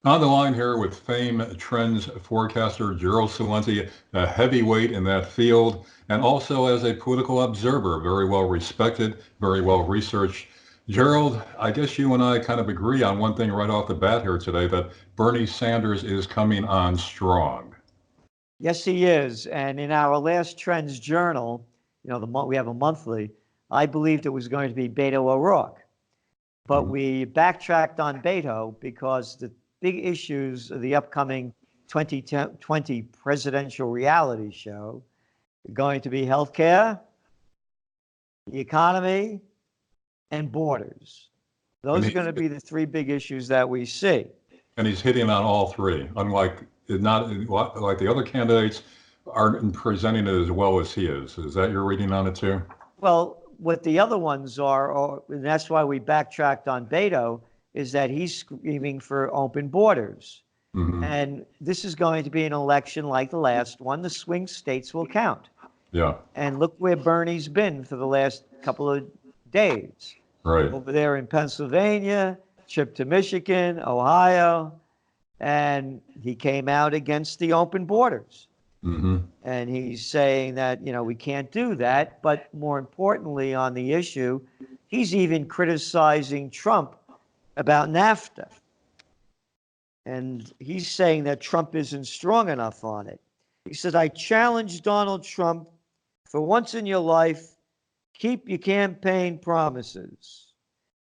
On the line here with famed Trends Forecaster Gerald Celente, a heavyweight in that field, and also as a political observer, very well respected, very well researched. Gerald, I guess you and I kind of agree on one thing right off the bat here today, that Bernie Sanders is coming on strong. Yes, he is. And in our last Trends Journal, we have a monthly, I believed it was going to be Beto O'Rourke. But Mhm. we backtracked on Beto because the big issues of the upcoming 2020 presidential reality show are going to be healthcare, the economy, and borders. And Those are going to be the three big issues that we see. he's hitting on all three, unlike not like the other candidates aren't presenting it as well as he is. Is that your reading on it too? Well, what the other ones are, and that's why we backtracked on Beto, is that he's screaming for open borders. Hmm. And this is going to be an election like the last one. The swing states will count. Yeah, And look where Bernie's been for the last couple of days. right. Over there in Pennsylvania, trip to Michigan, Ohio, and he came out against the open borders. Hmm. And he's saying that, we can't do that. But more importantly, on the issue, he's even criticizing Trump about NAFTA. And he's saying that Trump isn't strong enough on it. He said, I challenge Donald Trump, for once in your life, keep your campaign promises.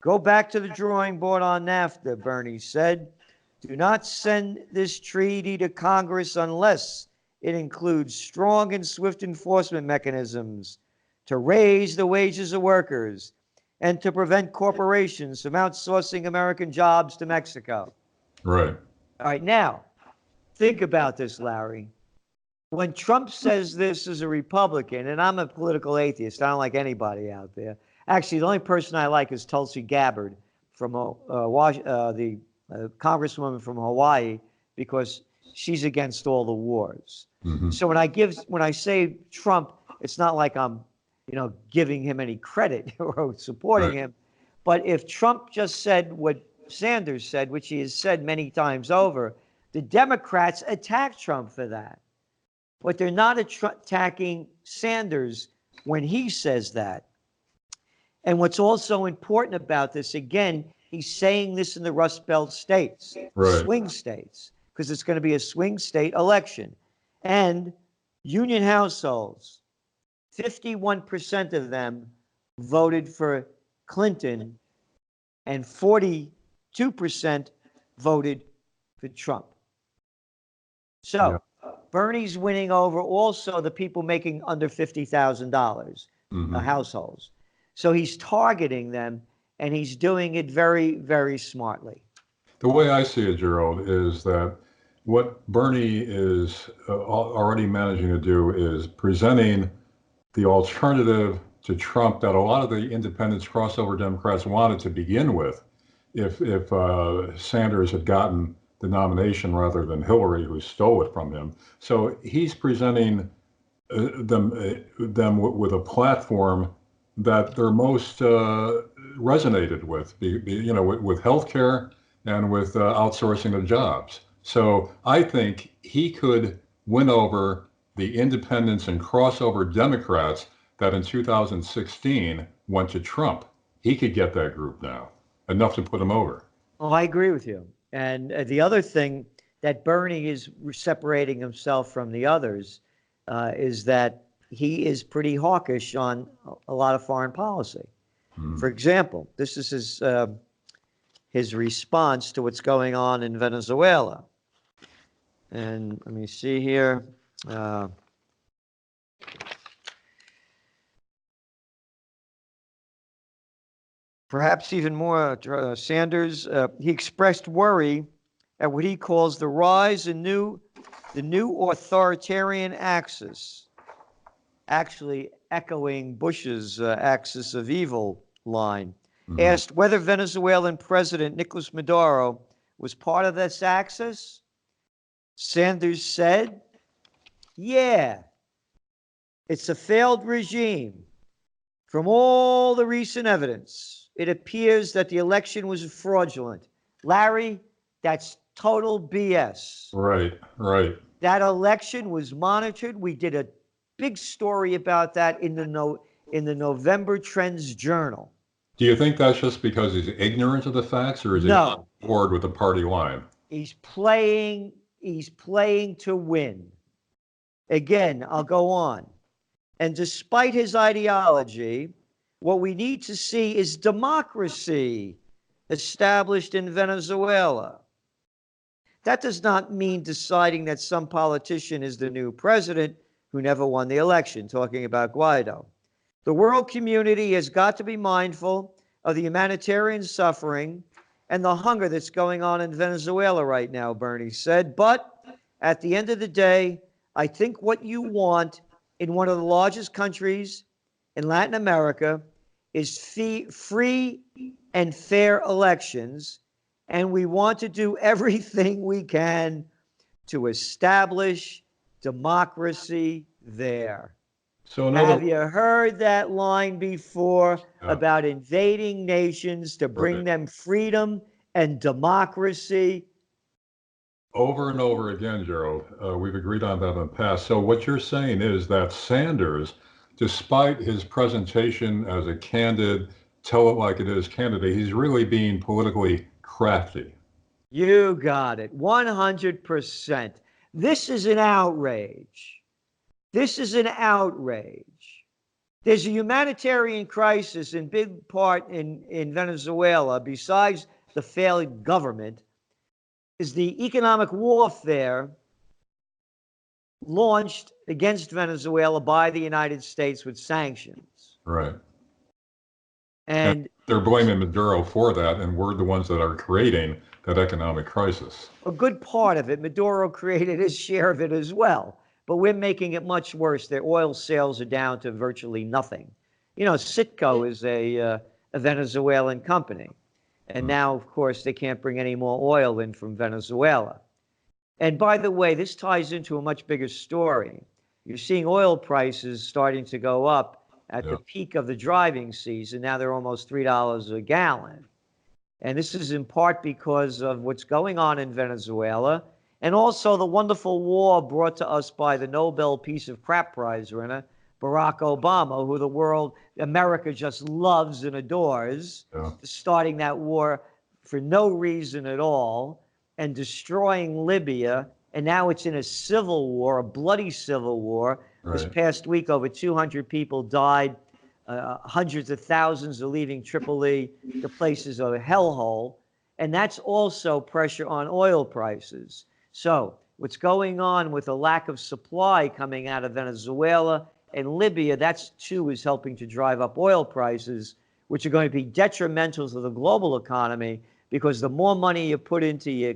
Go back to the drawing board on NAFTA, Bernie said. Do not send this treaty to Congress unless it includes strong and swift enforcement mechanisms to raise the wages of workers and to prevent corporations from outsourcing American jobs to Mexico. Right. All right, now, think about this, Larry. When Trump says this as a Republican, and I'm a political atheist, I don't like anybody out there. Actually, the only person I like is Tulsi Gabbard from the congresswoman from Hawaii, because she's against all the wars. Hmm. So when I say Trump, it's not like I'm, giving him any credit or supporting Right. him. But if Trump just said what Sanders said, which he has said many times over, the Democrats attack Trump for that. But they're not attacking Sanders when he says that. And what's also important about this, again, he's saying this in the Rust Belt states, the Right. swing states, because it's going to be a swing state election. And union households, 51% of them voted for Clinton, and 42% voted for Trump. Yeah. So Bernie's winning over also the people making under $50,000 Hmm. households. So he's targeting them, and he's doing it very, very smartly. The way I see it, Gerald, is that what Bernie is already managing to do is presenting the alternative to Trump that a lot of the independents, crossover Democrats wanted to begin with, if Sanders had gotten the nomination rather than Hillary, who stole it from him. So he's presenting them with a platform that they're most resonated with, with healthcare and with outsourcing of jobs. So I think he could win over the independents and crossover Democrats that in 2016 went to Trump. He could get that group now, enough to put him over. Oh, I agree with you. And the other thing that Bernie is separating himself from the others is that he is pretty hawkish on a lot of foreign policy. Hmm. For example, this is his response to what's going on in Venezuela. And let me see here. Uh, Perhaps even more, Sanders, he expressed worry at what he calls the rise in the new authoritarian axis, actually echoing Bush's axis of evil line. Hmm. Asked whether Venezuelan President Nicolas Maduro was part of this axis, Sanders said, yeah, it's a failed regime. From all the recent evidence, it appears that the election was fraudulent. Larry, that's total BS. Right, right. That election was monitored. We did a big story about that in the November Trends Journal. Do you think that's just because he's ignorant of the facts, or is he on No, board with the party line? he's playing. He's playing to win. Again, I'll go on. And despite his ideology, what we need to see is democracy established in Venezuela. That does not mean deciding that some politician is the new president who never won the election, talking about Guaido. The world community has got to be mindful of the humanitarian suffering and the hunger that's going on in Venezuela right now, Bernie said. But at the end of the day, I think what you want in one of the largest countries in Latin America is free and fair elections. And we want to do everything we can to establish democracy there. So in other, Have you heard that line before yeah, about invading nations to right. bring them freedom and democracy? Over and over again, Gerald, we've agreed on that in the past. So what you're saying is that Sanders, despite his presentation as a candid, tell it like it is candidate, he's really being politically crafty. You got it. 100%. This is an outrage. This is an outrage. There's a humanitarian crisis in big part in Venezuela, besides the failed government, is the economic warfare launched against Venezuela by the United States with sanctions. Right. And And they're blaming Maduro for that, and we're the ones that are creating that economic crisis. a good part of it, Maduro created his share of it as well. But we're making it much worse. Their oil sales are down to virtually nothing. You know, Citgo is a Venezuelan company. And now, of course, they can't bring any more oil in from Venezuela. And by the way, this ties into a much bigger story. You're seeing oil prices starting to go up at the Yeah, peak of the driving season. Now they're almost $3 a gallon. And this is in part because of what's going on in Venezuela and also the wonderful war brought to us by the Nobel Peace of Crap Prize winner, Barack Obama, who the world, America just loves and adores, yeah, starting that war for no reason at all and destroying Libya. And now it's in a civil war, a bloody civil war. This right. past week, over 200 people died. Hundreds of thousands are leaving Tripoli. The place is a hellhole. And that's also pressure on oil prices. So what's going on with the lack of supply coming out of Venezuela and Libya, that's too is helping to drive up oil prices, which are going to be detrimental to the global economy because the more money you put into your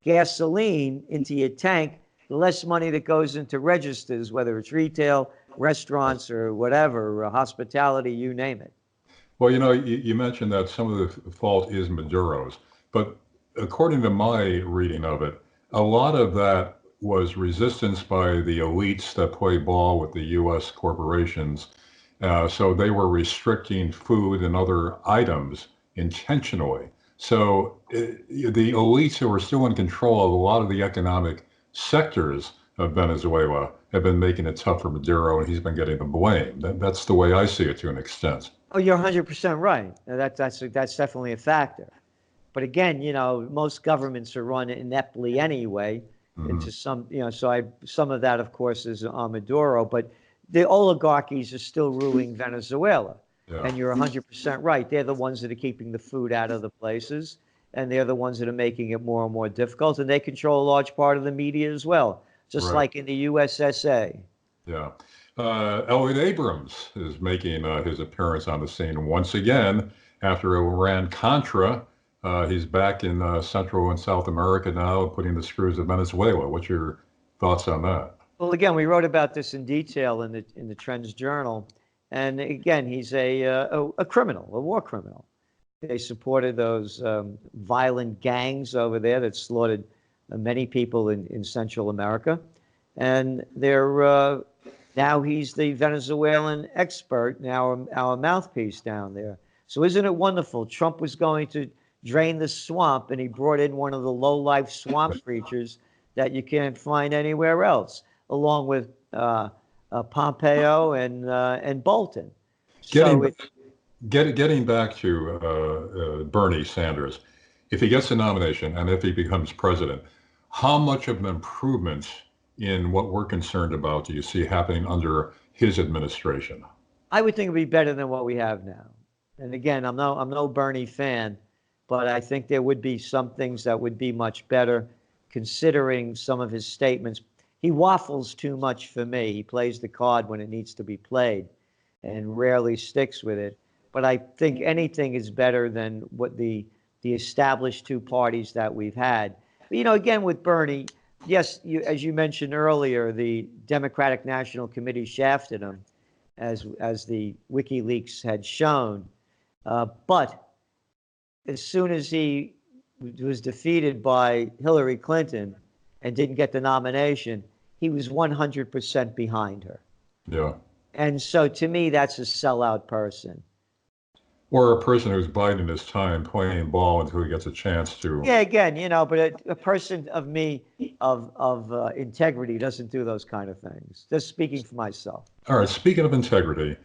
gasoline, into your tank, the less money that goes into registers, whether it's retail, restaurants, or whatever, or hospitality, you name it. Well, you mentioned that some of the fault is Maduro's, but according to my reading of it, a lot of that was resistance by the elites that play ball with the U.S. corporations. So they were restricting food and other items intentionally. So the elites who are still in control of a lot of the economic sectors of Venezuela have been making it tough for Maduro, and he's been getting the blame. That's the way I see it to an extent. Oh, you're 100% right. That's definitely a factor. But again, you know, most governments are run ineptly anyway. And Hmm. to some, you know, some of that, of course, is on Maduro. But the oligarchies are still ruling Venezuela. Yeah, And you're 100% right. They're the ones that are keeping the food out of the places. And they're the ones that are making it more and more difficult. And they control a large part of the media as well, just right. like in the USSA. Yeah. Elliot Abrams is making his appearance on the scene once again after Iran-Contra. He's back in Central and South America now, putting the screws to Venezuela. What's your thoughts on that? Well, again, we wrote about this in detail in the Trends Journal, and again, he's a criminal, a war criminal. They supported those violent gangs over there that slaughtered many people in Central America, and they're now he's the Venezuelan expert, now our mouthpiece down there. So isn't it wonderful? Trump was going to drained the swamp, and he brought in one of the low-life swamp creatures that you can't find anywhere else, along with Pompeo and Bolton. So Getting getting back to Bernie Sanders, if he gets the nomination and if he becomes president, how much of an improvement in what we're concerned about do you see happening under his administration? I would think it'd be better than what we have now. And again, I'm no Bernie fan, but I think there would be some things that would be much better, considering some of his statements. He waffles too much for me. He plays the card when it needs to be played, and rarely sticks with it. But I think anything is better than what the established two parties that we've had. But, again, with Bernie, yes, as you mentioned earlier, the Democratic National Committee shafted him, as the WikiLeaks had shown. But as soon as he was defeated by Hillary Clinton and didn't get the nomination, he was 100% behind her. Yeah. And so to me, that's a sellout person. Or a person who's biding his time playing ball until he gets a chance to. Yeah, again, but a person of integrity doesn't do those kind of things. Just speaking for myself. All right, speaking of integrity,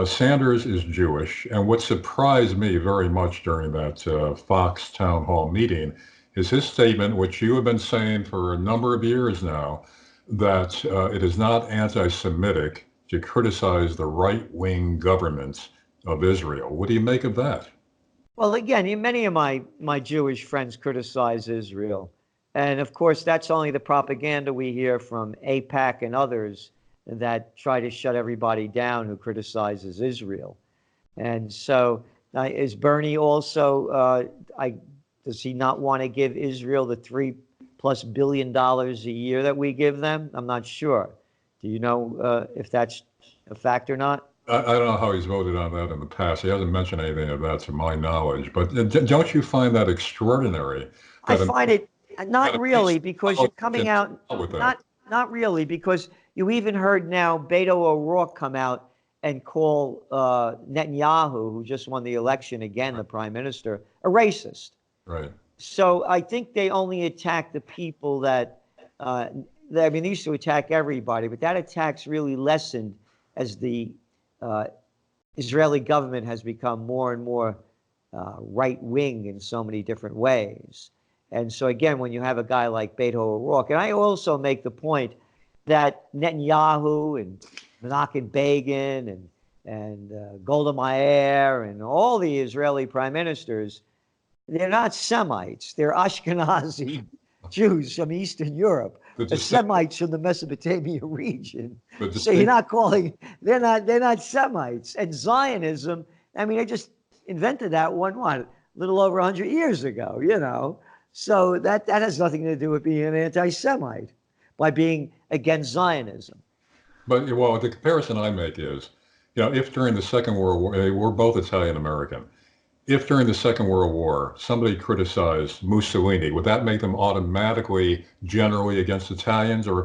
Sanders is Jewish, and what surprised me very much during that Fox town hall meeting is his statement, which you have been saying for a number of years now, that it is not anti-Semitic to criticize the right-wing government of Israel. What do you make of that? Well, again, many of my Jewish friends criticize Israel. And of course, that's only the propaganda we hear from AIPAC and others that try to shut everybody down who criticizes Israel. And so is Bernie also, does he not want to give Israel the $3+ billion a year that we give them? I'm not sure. Do you know if that's a fact or not? I don't know how he's voted on that in the past. He hasn't mentioned anything of that to my knowledge. But don't you find that extraordinary? I find it not really, because you're coming out, with that. not really, because you even heard now Beto O'Rourke come out and call Netanyahu, who just won the election again, the prime minister, a racist. Right. So I think they only attack the people that, they used to attack everybody, but that attack's really lessened as the Israeli government has become more and more right-wing in so many different ways. And so again, when you have a guy like Beto O'Rourke, and I also make the point that Netanyahu and Menachem Begin and Golda Meir and all the Israeli prime ministers, they're not Semites. They're Ashkenazi Jews from Eastern Europe. The Semites from the Mesopotamia region. So you're not calling, they're not Semites. And Zionism, they just invented that a little over 100 years ago, So that has nothing to do with being an anti-Semite, by being against Zionism. But, well, the comparison I make is, if during the Second World War, we're both Italian American, if during the Second World War somebody criticized Mussolini, would that make them automatically generally against Italians? Or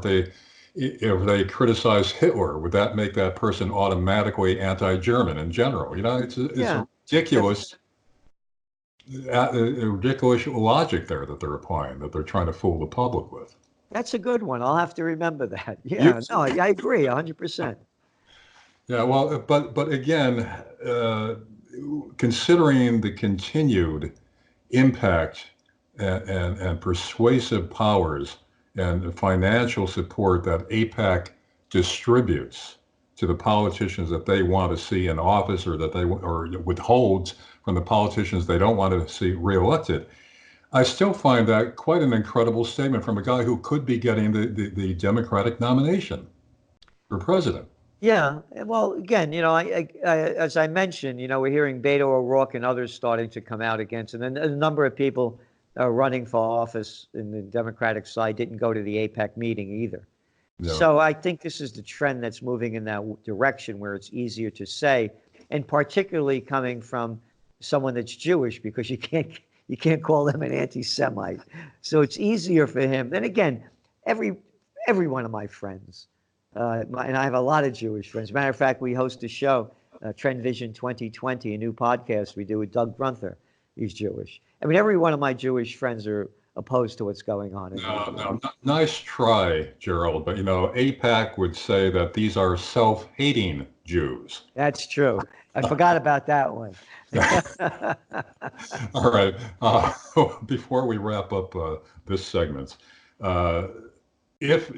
if they criticize Hitler, would that make that person automatically anti-German in general? It's a ridiculous logic there that they're applying, that they're trying to fool the public with. That's a good one. I'll have to remember that. Yeah, no, I agree 100%. Yeah, well, but again, considering the continued impact and persuasive powers and financial support that AIPAC distributes to the politicians that they want to see in office, or withholds from the politicians they don't want to see reelected, I still find that quite an incredible statement from a guy who could be getting the Democratic nomination for president. Yeah, well, again, as I mentioned, we're hearing Beto O'Rourke and others starting to come out against it. And a number of people running for office in the Democratic side didn't go to the AIPAC meeting either. No. So I think this is the trend that's moving in that direction, where it's easier to say, and particularly coming from someone that's Jewish, because you can't call them an anti-Semite. So it's easier for him. Then again, every one of my friends, and I have a lot of Jewish friends. As a matter of fact, we host a show, Trend Vision 2020, a new podcast we do with Doug Grunther. he's Jewish. I mean, every one of my Jewish friends are opposed to what's going on in the No, Middle no, East. nice try, Gerald. But AIPAC would say that these are self-hating Jews. That's true. I forgot about that one. All right. Before we wrap up this segment, uh, if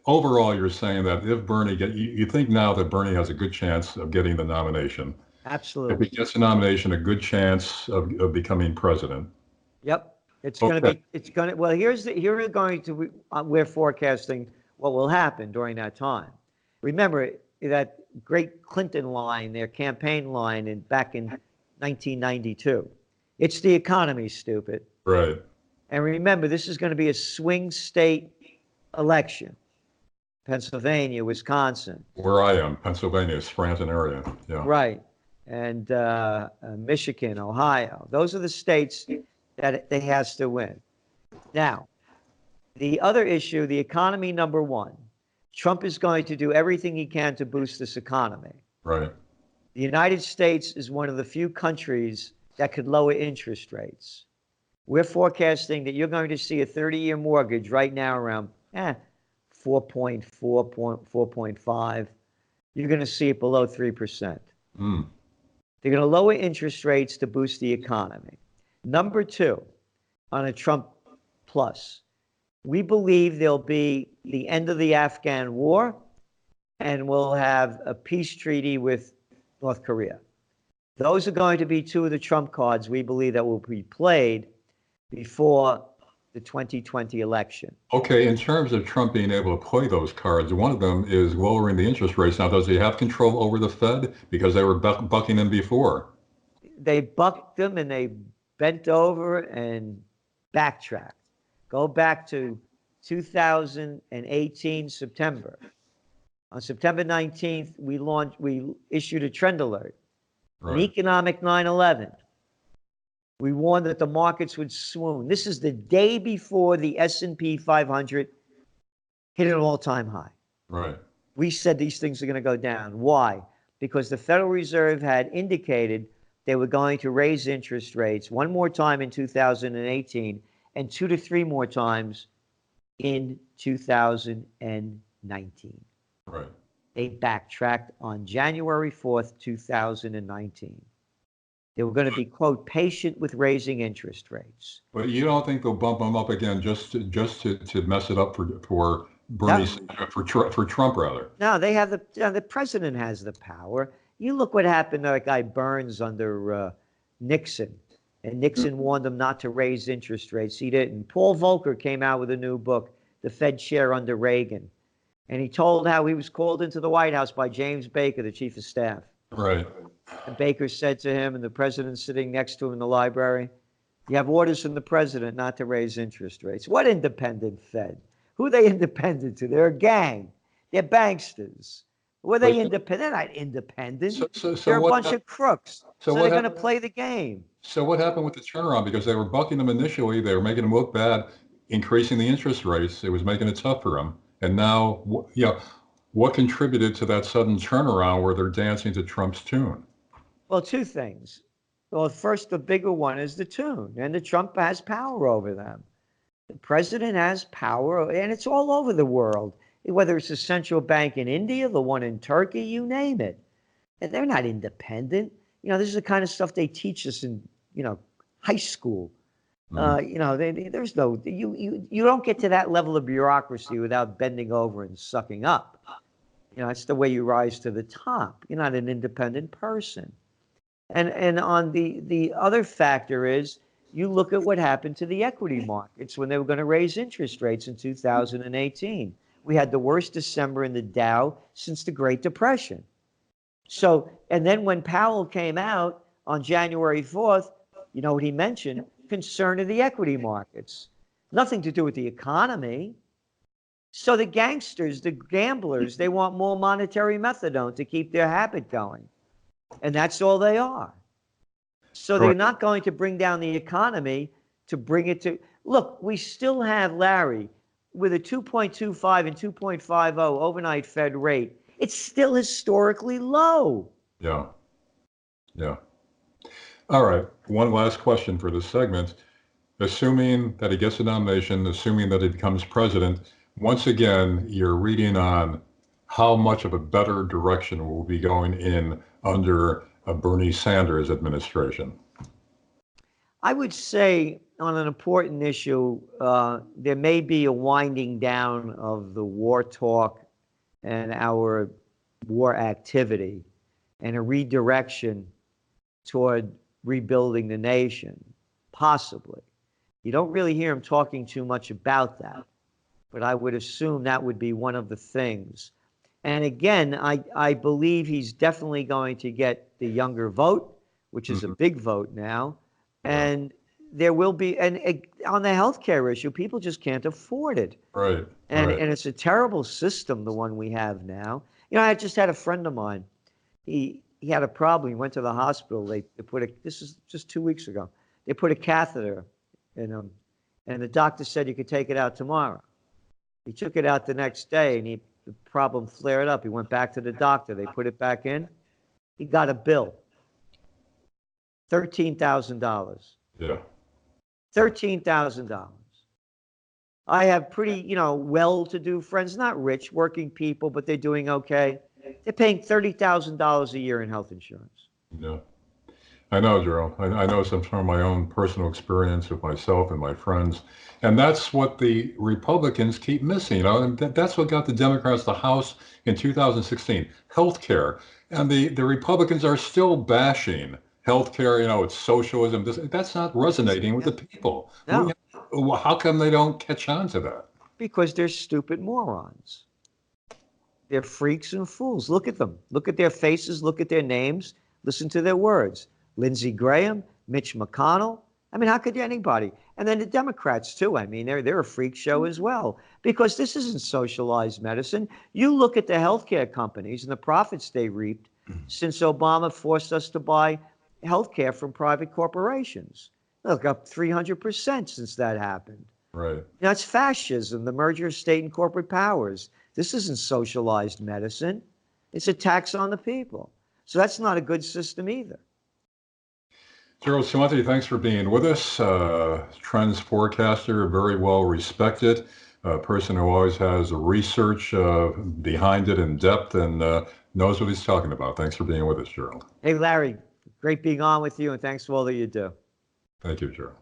overall you're saying that if you think now that Bernie has a good chance of getting the nomination. If he Absolutely. gets the nomination, a good chance of becoming president. Yep. It's going to Okay. be, well, here we're going to, we're forecasting what will happen during that time. Remember that great Clinton line, their campaign line back in 1992. It's the economy, stupid. Right. And remember, this is going to be a swing state election. Pennsylvania, Wisconsin. Where I am, Pennsylvania, Scranton area. Yeah. Right. And Michigan, Ohio. Those are the states that they has to win. Now, the other issue, the economy, number one. Trump is going to do everything he can to boost this economy. Right. The United States is one of the few countries that could lower interest rates. We're forecasting that you're going to see a 30-year mortgage right now around 4.4, 4.5. You're going to see it below 3%. Mm. They're going to lower interest rates to boost the economy. Number two, on a Trump plus, we believe there'll be the end of the Afghan war and we'll have a peace treaty with North Korea. Those are going to be two of the Trump cards we believe that will be played before the 2020 election. Okay, in terms of Trump being able to play those cards, one of them is lowering the interest rates. Now, does he have control over the Fed? Because they were bucking him before. They bucked them and they bent over and backtracked. Go back to 2018 September. On September 19th, we issued a trend alert, an economic 9/11. We warned that the markets would swoon. This is the day before the S&P 500 hit an all-time high. Right. We said these things are going to go down. Why? Because the Federal Reserve had indicated they were going to raise interest rates one more time in 2018 and 2 to 3 more times in 2019. Right. They backtracked on January 4th, 2019. They were going to be, quote, patient with raising interest rates. But you don't think they'll bump them up again just to mess it up for Bernie, for Trump rather? No, they have the president has the power. You look what happened to that guy Burns under Nixon. And Nixon warned them not to raise interest rates. He didn't. Paul Volcker came out with a new book, The Fed Chair Under Reagan. And he told how he was called into the White House by James Baker, the chief of staff. Right. And Baker said to him, and the president sitting next to him in the library, you have orders from the president not to raise interest rates. What independent Fed? Who are they independent to? They're a gang. They're banksters. Were they independent? They're not independent. They're a bunch of crooks. So they're going to play the game. So what happened with the turnaround? Because they were bucking them initially. They were making them look bad, increasing the interest rates. It was making it tough for them. And now, what contributed to that sudden turnaround where they're dancing to Trump's tune? Well, two things. Well, first, the bigger one is the tune, and the Trump has power over them. The president has power, and it's all over the world, whether it's a central bank in India, the one in Turkey, you name it. And they're not independent. This is the kind of stuff they teach us in, high school. There's no, you don't get to that level of bureaucracy without bending over and sucking up. It's the way you rise to the top. You're not an independent person. And on the other factor is, you look at what happened to the equity markets when they were going to raise interest rates in 2018. We had the worst December in the Dow since the Great Depression. So, and then when Powell came out on January 4th, you know what he mentioned? Concern of the equity markets. Nothing to do with the economy. So the gangsters, the gamblers, they want more monetary methadone to keep their habit going. And that's all they are. So they're not going to bring down the economy to bring it to, look, we still have, Larry, with a 2.25 and 2.50 overnight Fed rate, it's still historically low. Yeah. Yeah. All right. One last question for this segment. Assuming that he gets a nomination, assuming that he becomes president, once again, you're reading on how much of a better direction we'll be going in under a Bernie Sanders administration. I would say on an important issue, there may be a winding down of the war talk and our war activity and a redirection toward rebuilding the nation, possibly. You don't really hear him talking too much about that, but I would assume that would be one of the things. And again, I believe he's definitely going to get the younger vote, which is a big vote now. And there will be, and on the healthcare issue, people just can't afford it. Right. And Right. it's a terrible system, the one we have now. You know, I just had a friend of mine. He had a problem. He went to the hospital. They put a, this is just 2 weeks ago. They put a catheter in him, and the doctor said you could take it out tomorrow. He took it out the next day, and the problem flared up. He went back to the doctor. They put it back in. He got a bill, $13,000. Yeah. $13,000. I have pretty, well-to-do friends, not rich, working people, but they're doing okay. They're paying $30,000 a year in health insurance. Yeah. I know, Gerald. I know some from my own personal experience with myself and my friends. And that's what the Republicans keep missing, and that's what got the Democrats the House in 2016, health care. And the Republicans are still bashing health care, it's socialism. That's not resonating with the people. No. How come they don't catch on to that? Because they're stupid morons. They're freaks and fools. Look at them. Look at their faces. Look at their names. Listen to their words. Lindsey Graham, Mitch McConnell. I mean, how could anybody? And then the Democrats, too. I mean, they're a freak show as well. Because this isn't socialized medicine. You look at the healthcare companies and the profits they reaped since Obama forced us to buy healthcare from private corporations. Look, up 300% since that happened. Right. That's fascism, the merger of state and corporate powers. This isn't socialized medicine. It's a tax on the people. So that's not a good system either. Gerald Celente, thanks for being with us. Trends forecaster, very well respected, a person who always has research behind it in depth and knows what he's talking about. Thanks for being with us, Gerald. Hey, Larry, great being on with you, and thanks for all that you do. Thank you, Gerald.